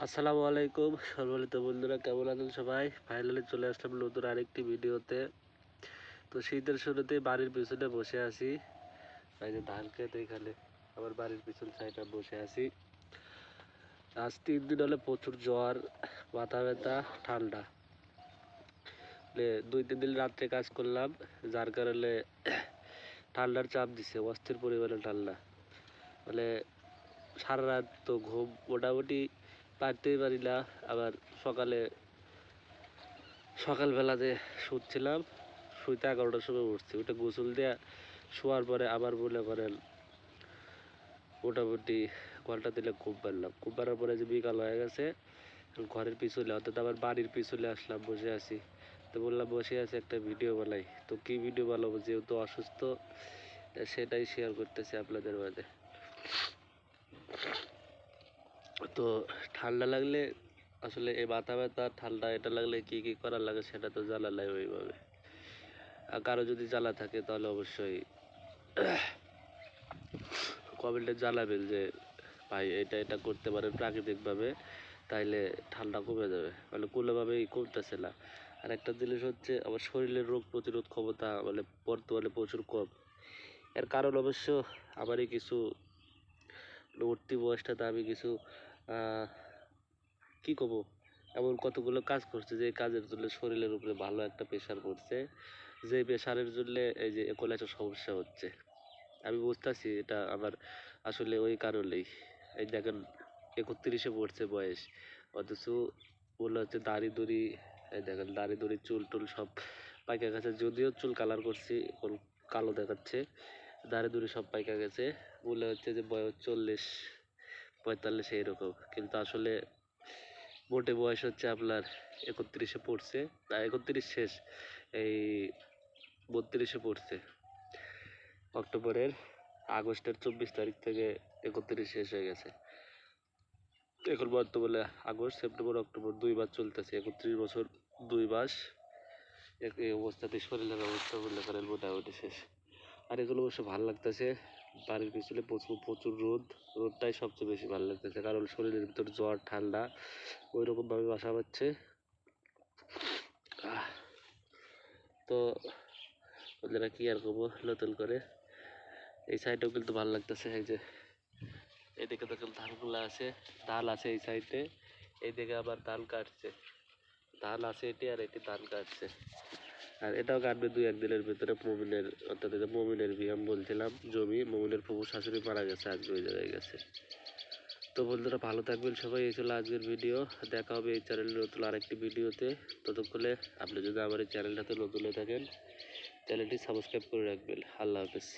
আসসালামু আলাইকুম সম্মানিত বন্ধুরা, কেমন আছেন সবাই? ফাইনালি চলে আসলাম নতুন আরেকটি ভিডিওতে। তো শীতের শুরুতেই বাড়ির পিছনে বসে আছি, এই যে ধান খেত এখানে আমার বাড়ির পিছন সাইডে বসে আছি। আজ 3 দিন হলে প্রচুর জ্বর, মাথা ব্যথা, ঠান্ডা। 2-3 দিন রাত্রে কাজ করলাম, যার কারণে ঠান্ডার চাপ দিছে, অস্থির পরিমাণে ঠান্ডা। মানে সারা রাত তো ঘুম মোটামুটি পারতেই পারি না। আবার সকালবেলাতে শুচ্ছিলাম, শুইতে 11টার সময় উঠছি, ওটা গোসল দিয়ে শোয়ার পরে আবার মনে করেন মোটামুটি ঘন্টা দিলে ঘুম পারলাম। ঘুম পাড়ার পরে যে বিকাল হয়ে গেছে, ঘরের পিছনে অর্থাৎ আমার বাড়ির পিছনে আসলাম, বসে আছি। তো বললাম বসে আছি একটা ভিডিও বানাই। তো কি ভিডিও বানাবো, যেহেতু অসুস্থ সেটাই শেয়ার করতেছি আপনাদের মাঝে। তো ঠান্ডা লাগলে আসলে এই মাথা ব্যথা ঠান্ডা এটা লাগলে কি কি করার লাগে সেটা তো জানা নাই ওইভাবে। আর কারো যদি জানা থাকে তাহলে অবশ্যই কমেন্টে জানাবেন যে ভাই এটা এটা করতে পারেন প্রাকৃতিকভাবে, তাইলে ঠান্ডা কমে যাবে। মানে কোনোভাবেই কমতেছে না। আর একটা জিনিস হচ্ছে আমার শরীরের রোগ প্রতিরোধ ক্ষমতা মানে বর্তমানে প্রচুর কম। এর কারণ অবশ্য আমারই কিছু উঠতি বয়সটাতে আমি কিছু কি করবো, এমন কতগুলো কাজ করছে যে কাজের জন্য শরীরের উপরে ভালো একটা প্রেশার পড়ছে, যে প্রেশারের জন্য এই যে এখন একটা সমস্যা হচ্ছে। আমি বুঝতেছি এটা আমার আসলে ওই কারণেই। এই দেখেন 31-এ পড়ছে বয়স, অথচ বললো হচ্ছে দাড়ি দুড়ি, এই দেখেন দাড়ি দুড়ি চুল টুল সব পাইকা গেছে। যদিও চুল কালার করছি এখন কালো দেখাচ্ছে, দাড়ি দুড়ি সব পাইকা গেছে। বলে হচ্ছে যে বয়স 40-45 এইরকম, কিন্তু আসলে মোটে বয়স হচ্ছে আপনার 31-এ পড়ছে, না 31 শেষ, এই 32-এ পড়ছে। আগস্টের 24 তারিখ থেকে 31 শেষ হয়ে গেছে। এখন বর্তমানে আগস্ট, সেপ্টেম্বর, অক্টোবর 2 মাস চলতেছে, 31 বছর 2 মাস। এই অবস্থাতে শরীরের অবস্থা বললে করেন মোটামুটি শেষ। আর এগুলো অবশ্য ভালো লাগতেছে। বাড়ির পিছনে প্রচুর প্রচুর রোদটাই সবচেয়ে বেশি ভালো লাগতেছে, কারণ শরীরের ভিতর জ্বর ঠান্ডা ওই রকম ভাবে বাসা বাঁধছে। তো ওদের কি আর করবো নতুন করে। এই সাইডেও কিন্তু ভালো লাগতেছে, এই যে এদিকে দেখেন ধানগুলো আছে, ধান আছে এই সাইডে, এইদিকে আবার ধান কাটছে, ধান আছে এটি আর এটি ধান কাটছে। আর এটাও কাটবে 2-1 দিনের ভিতরে। মমিনের অর্থাৎ এটা মমিনের বিয়ে আমি বলছিলাম, জমি মমিনের ফুফু শাশুড়ি মারা গেছে, আজকে ওই জায়গায় গেছে। তো বন্ধুরা ভালো থাকবেন সবাই, এই ছিল আজকের ভিডিও। দেখা হবে এই চ্যানেলের নতুন আরেকটি ভিডিওতে। ততক্ষণে আপনি যদি আমার এই চ্যানেলটাতে নতুন হয়ে থাকেন, চ্যানেলটি সাবস্ক্রাইব করে রাখবেন। আল্লাহ হাফেজ।